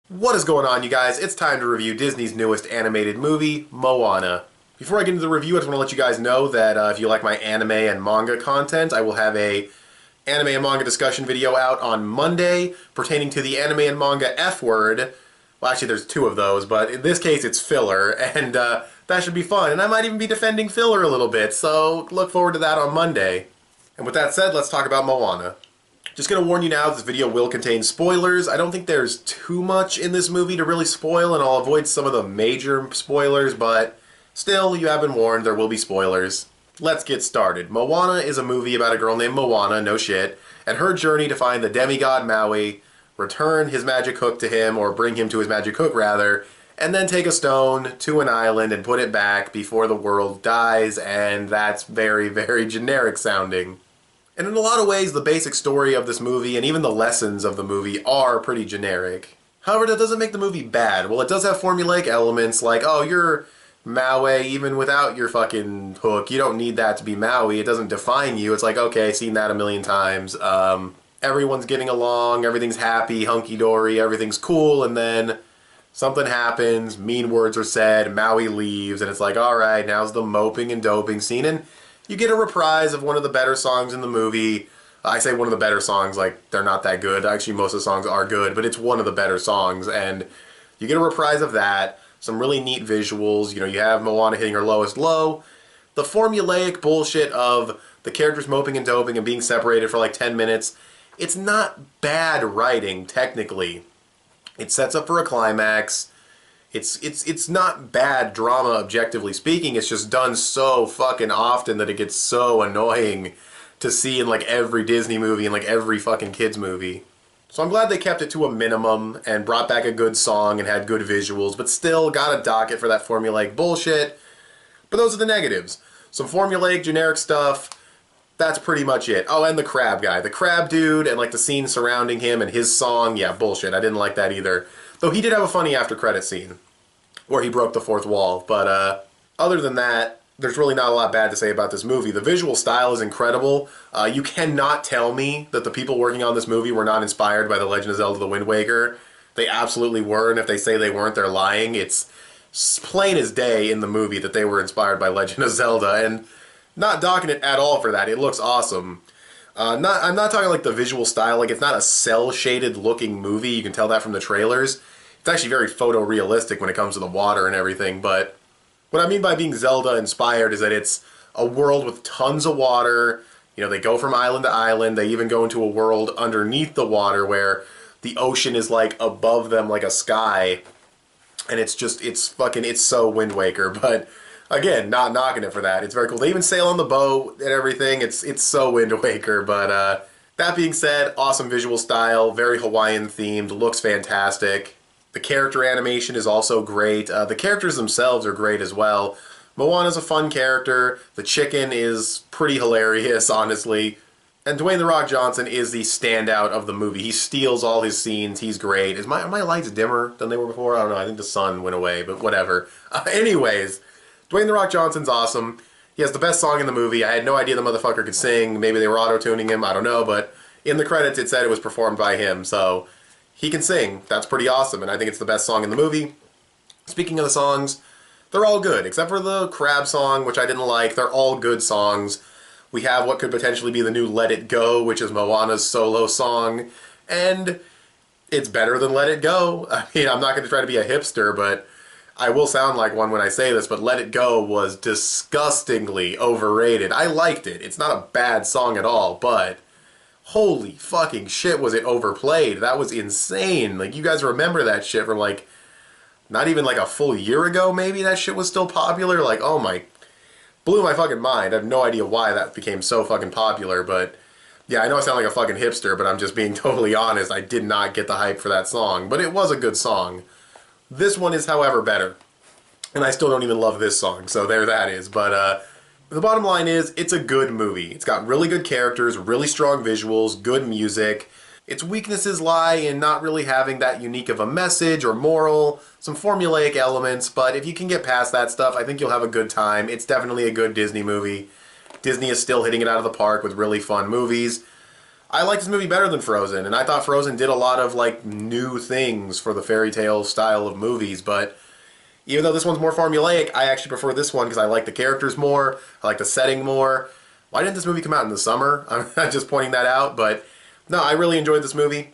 What is going on, you guys? It's time to review Disney's newest animated movie, Moana. Before I get into the review, I just want to let you guys know that if you like my anime and manga content, I will have a anime and manga discussion video out on Monday pertaining to the anime and manga F word. Well, actually, there's two of those, but in this case, it's filler, and that should be fun. And I might even be defending filler a little bit, so look forward to that on Monday. And with that said, let's talk about Moana. Just gonna warn you now, this video will contain spoilers. I don't think there's too much in this movie to really spoil, and I'll avoid some of the major spoilers, but still, you have been warned, there will be spoilers. Let's get started. Moana is a movie about a girl named Moana, no shit, and her journey to find the demigod Maui, return his magic hook to him, or bring him to his magic hook rather, and then take a stone to an island and put it back before the world dies, and that's very, very generic sounding. And in a lot of ways, the basic story of this movie and even the lessons of the movie are pretty generic. However, that doesn't make the movie bad. Well, it does have formulaic elements like, oh, you're Maui even without your fucking hook. You don't need that to be Maui. It doesn't define you. It's like, okay, seen that a million times. Everyone's getting along, everything's happy, hunky-dory, everything's cool, and then something happens, mean words are said, Maui leaves, and it's like, alright, now's the moping and doping scene, and you get a reprise of one of the better songs in the movie. I say one of the better songs, like, they're not that good. Actually, most of the songs are good, but it's one of the better songs, and you get a reprise of that, some really neat visuals. You know, you have Moana hitting her lowest low. The formulaic bullshit of the characters moping and doping and being separated for like 10 minutes, it's not bad writing, technically. It sets up for a climax. It's not bad drama, objectively speaking. It's just done so fucking often that it gets so annoying to see in like every Disney movie and like every fucking kids movie. So I'm glad they kept it to a minimum and brought back a good song and had good visuals, but still got a docket for that formulaic bullshit. But those are the negatives. Some formulaic, generic stuff. That's pretty much it. Oh, and the crab guy. The crab dude and like the scene surrounding him and his song. Yeah, bullshit. I didn't like that either. Though he did have a funny after credit scene where he broke the fourth wall. But other than that, there's really not a lot bad to say about this movie. The visual style is incredible. You cannot tell me that the people working on this movie were not inspired by The Legend of Zelda: The Wind Waker. They absolutely were, and if they say they weren't, they're lying. It's plain as day in the movie that they were inspired by Legend of Zelda, and not docking it at all for that. It looks awesome. I'm not talking like the visual style, like it's not a cel-shaded looking movie. You can tell that from the trailers. It's actually very photorealistic when it comes to the water and everything, but what I mean by being Zelda-inspired is that it's a world with tons of water. You know, they go from island to island. They even go into a world underneath the water where the ocean is like above them like a sky. And it's so Wind Waker. But again, not knocking it for that. It's very cool. They even sail on the boat and everything. It's so Wind Waker. But that being said, awesome visual style, very Hawaiian themed, looks fantastic. The character animation is also great. The characters themselves are great as well. Moana's a fun character. The chicken is pretty hilarious, honestly. And Dwayne "The Rock" Johnson is the standout of the movie. He steals all his scenes. He's great. Are my lights dimmer than they were before? I don't know. I think the sun went away, but whatever. Anyways, Dwayne "The Rock" Johnson's awesome. He has the best song in the movie. I had no idea the motherfucker could sing. Maybe they were auto-tuning him. I don't know, but in the credits it said it was performed by him, so he can sing. That's pretty awesome, and I think it's the best song in the movie. Speaking of the songs, they're all good, except for the crab song, which I didn't like. They're all good songs. We have what could potentially be the new Let It Go, which is Moana's solo song, and it's better than Let It Go. I mean, I'm not going to try to be a hipster, but I will sound like one when I say this, but Let It Go was disgustingly overrated. I liked it. It's not a bad song at all, but holy fucking shit was it overplayed. That was insane. Like, you guys remember that shit from like, not even like a full year ago maybe that shit was still popular? Like, oh my, blew my fucking mind. I have no idea why that became so fucking popular, but yeah, I know I sound like a fucking hipster, but I'm just being totally honest. I did not get the hype for that song, but it was a good song. This one is, however, better. And I still don't even love this song, so there that is. But the bottom line is, it's a good movie. It's got really good characters, really strong visuals, good music. Its weaknesses lie in not really having that unique of a message or moral, some formulaic elements, but if you can get past that stuff, I think you'll have a good time. It's definitely a good Disney movie. Disney is still hitting it out of the park with really fun movies. I like this movie better than Frozen, and I thought Frozen did a lot of like new things for the fairy tale style of movies, but even though this one's more formulaic, I actually prefer this one because I like the characters more, I like the setting more. Why didn't this movie come out in the summer? I'm just pointing that out, but no, I really enjoyed this movie.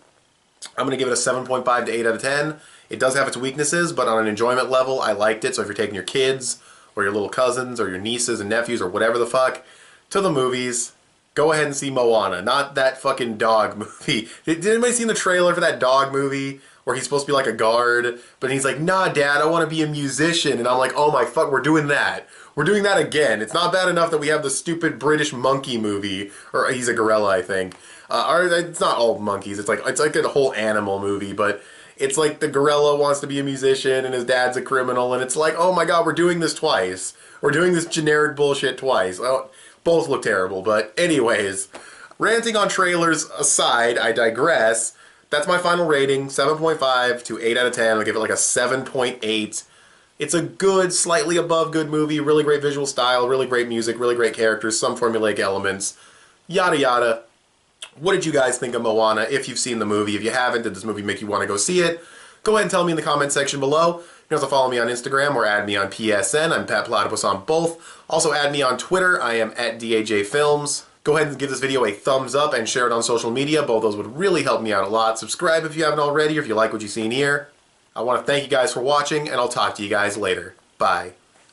I'm going to give it a 7.5 to 8 out of 10. It does have its weaknesses, but on an enjoyment level, I liked it. So if you're taking your kids, or your little cousins, or your nieces and nephews, or whatever the fuck, to the movies, go ahead and see Moana, not that fucking dog movie. Did anybody see the trailer for that dog movie where he's supposed to be like a guard, but he's like, nah, Dad, I want to be a musician. And I'm like, oh my fuck, we're doing that. We're doing that again. It's not bad enough that we have the stupid British monkey movie, or he's a gorilla, I think. Or it's not all monkeys. It's like a whole animal movie, but it's like the gorilla wants to be a musician and his dad's a criminal, and it's like, oh my god, we're doing this twice. We're doing this generic bullshit twice. Well, both look terrible, but anyways, ranting on trailers aside, I digress. That's my final rating, 7.5 to 8 out of 10. I'll give it like a 7.8. It's a good, slightly above good movie, really great visual style, really great music, really great characters, some formulaic elements, yada yada. What did you guys think of Moana if you've seen the movie? If you haven't, did this movie make you want to go see it? Go ahead and tell me in the comment section below. You can also follow me on Instagram or add me on PSN. I'm petplatypus on both. Also add me on Twitter. I am at DAJFilms. Go ahead and give this video a thumbs up and share it on social media. Both those would really help me out a lot. Subscribe if you haven't already or if you like what you've seen here. I want to thank you guys for watching, and I'll talk to you guys later. Bye.